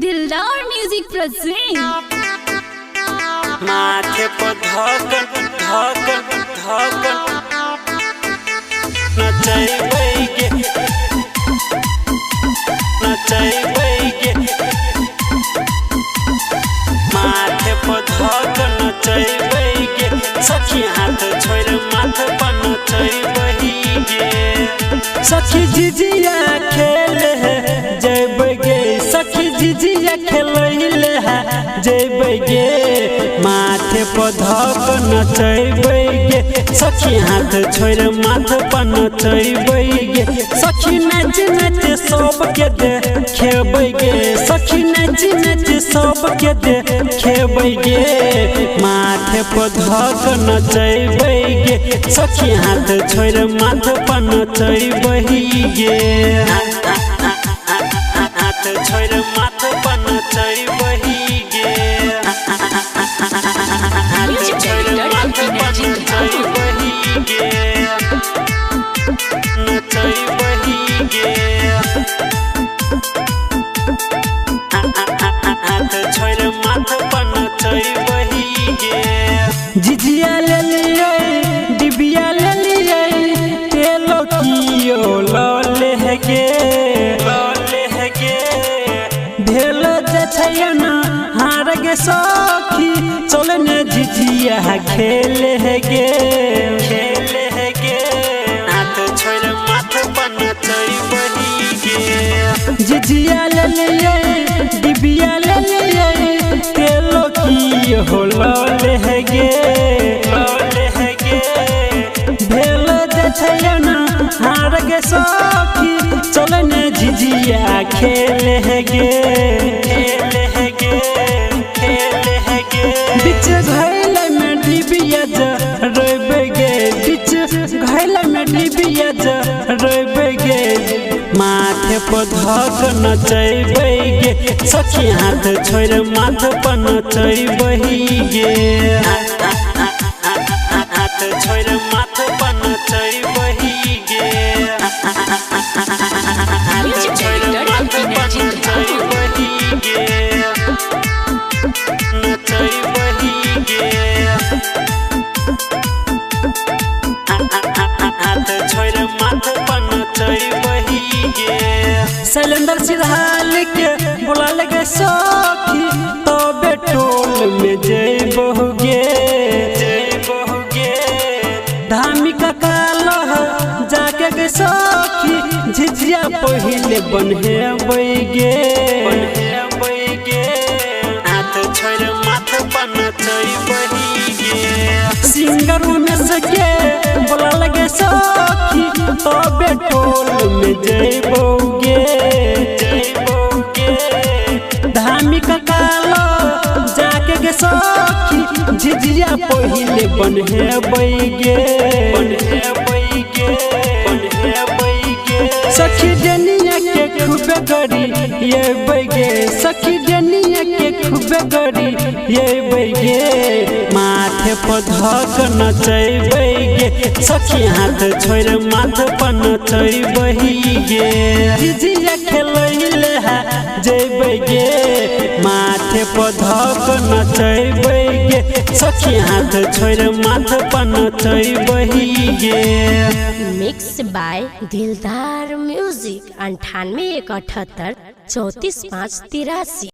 दिलदार music present. माथे पर धकन धकन धकन नचैबै गे नचैबै गे माथे पर धकन नचैबै गे सखी हाथ छोड़ माथे पर नचैबै गे सखी जिजिया खेल है जैबै गे सखी जिजिया खेलैले है जैबै गे माथे पर धकन नचैबै गे सखी हाथ छोड़ माथे पर नचैबै गे सखी नाच नाच सबके देखेबै गे सखी नाच नाच सबके देखेबै गे माथे पर धकन नचैबै गे सखी हाथ छोड़ माथे पर नचैबै गे हाथ छोड़ माथे पर नचैबै गे जिजिया ले लिये डिबिया ले लिये तेलो कियो लले है गे भेलो जे छै ना हार गे सखी चले ने जिजिया खेले है गे हाथ छोड़ माथे पर नचैबै गे जिजिया ले लिये डिबिया ले लिये तेलो कियो लले है गे भेलो जे छै ना हार गे सखी चले ने जिजिया खेले है गे बिच घैल में डिबिया जरबै गे बिच घैल में डिबिया जरबै गे माथे पर धकन नचैबै गे सखी हाथ छोड़ माथे पर नचैबै गे हाथ छोड़ माथे पर नचैबै गे हाथ छोड़ माथे पर नचैबै गे नचैबै गे हाथ छोड़ माथे पर नचैबै गे सिलेंडर सिरहाल के बोला लगे सखी तबे टोल में जैबहु गे धामी का कालो जाके गे सखी झिझिया पहिले बनहेबै गे हाथ छोड़ माथे पर नचैबै गे सिंगर में सके बोला लगे सखी तबे टोल में जैबौ गे धामी का कालो जाके गे सखी झिझिया पहिले बनहेबै गे सखी डनिया के खूबे गरी येबै गे सखी डनिया के खूबे गरी येबै गे माथे पर धकन नचैबै गे सखी हाथ छोड़ माथे पर नचैबै गे जिजिया खेलैले है जैबै गे माथे पर धकन नचैबै गे सखी हाथ छोड़ माथे पर नचैबै गे मिक्स बाय दिलदार म्यूजिक 98 178 34 5 83।